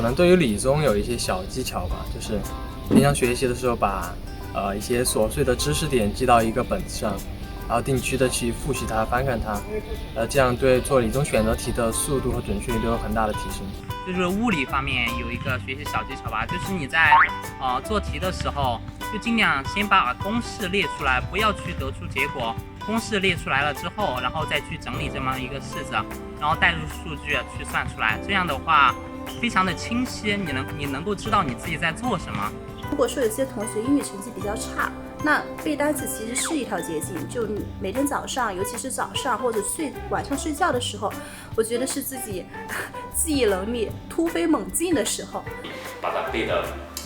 可能对于理综有一些小技巧吧，就是平常学习的时候把一些琐碎的知识点记到一个本子上，然后定期的去复习它、翻看它，这样对做理综选择题的速度和准确率都有很大的提升。就是物理方面有一个学习小技巧吧，就是你在做题的时候，就尽量先把公式列出来，不要去得出结果。公式列出来了之后，然后再去整理这么一个式子，然后带入数据去算出来，这样的话非常的清晰，你能够知道你自己在做什么。如果说有些同学英语成绩比较差，那背单词其实是一条捷径。就你每天早上，尤其是早上或者晚上睡觉的时候，我觉得是自己记忆能力突飞猛进的时候。把它背得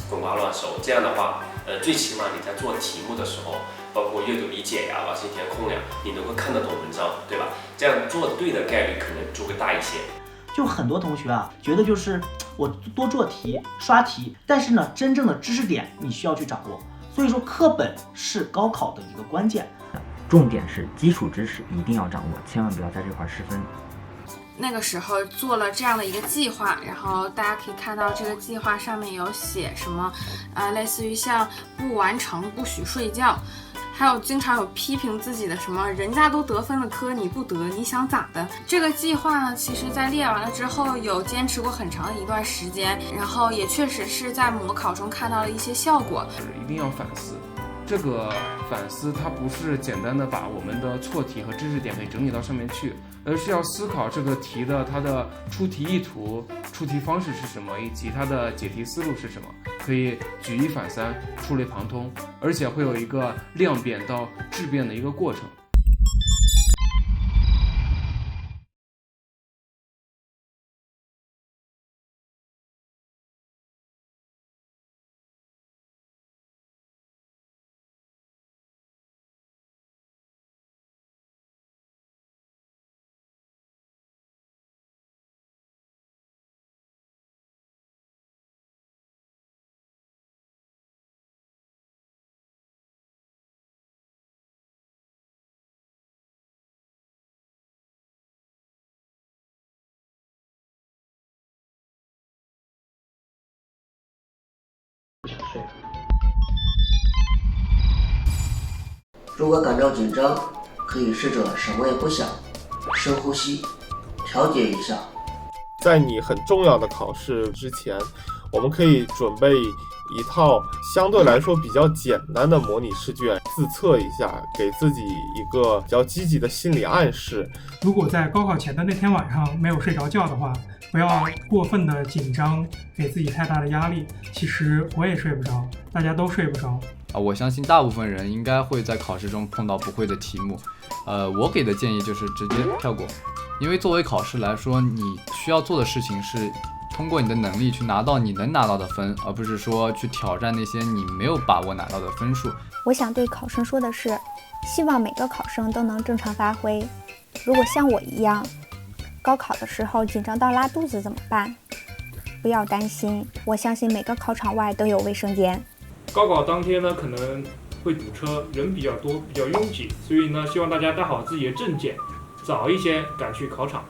滚瓜烂熟，这样的话，最起码你在做题目的时候，包括阅读理解呀、完形填空呀，你能够看得懂文章，对吧？这样做对的概率可能就会大一些。就很多同学啊，觉得就是我多做题、刷题，但是呢，真正的知识点你需要去掌握。所以说，课本是高考的一个关键。重点是基础知识一定要掌握，千万不要在这块失分。那个时候做了这样的一个计划，然后大家可以看到这个计划上面有写什么，类似于像不完成不许睡觉，还有经常有批评自己的什么人家都得分的科你不得，你想咋的？这个计划呢，其实在列完了之后有坚持过很长的一段时间，然后也确实是在模考中看到了一些效果。一定要反思。这个反思它不是简单的把我们的错题和知识点给整理到上面去，而是要思考这个题的它的出题意图、出题方式是什么，以及它的解题思路是什么，可以举一反三、触类旁通，而且会有一个量变到质变的一个过程。如果感到紧张，可以试着什么也不想，深呼吸，调节一下。在你很重要的考试之前，我们可以准备一套相对来说比较简单的模拟试卷，自测一下，给自己一个比较积极的心理暗示。如果在高考前的那天晚上没有睡着觉的话，不要过分的紧张，给自己太大的压力。其实我也睡不着，大家都睡不着。我相信大部分人应该会在考试中碰到不会的题目，我给的建议就是直接跳过，因为作为考试来说，你需要做的事情是通过你的能力去拿到你能拿到的分，而不是说去挑战那些你没有把握拿到的分数。我想对考生说的是，希望每个考生都能正常发挥。如果像我一样，高考的时候紧张到拉肚子怎么办？不要担心，我相信每个考场外都有卫生间。高考当天呢，可能会堵车，人比较多，比较拥挤，所以呢，希望大家带好自己的证件，早一些赶去考场。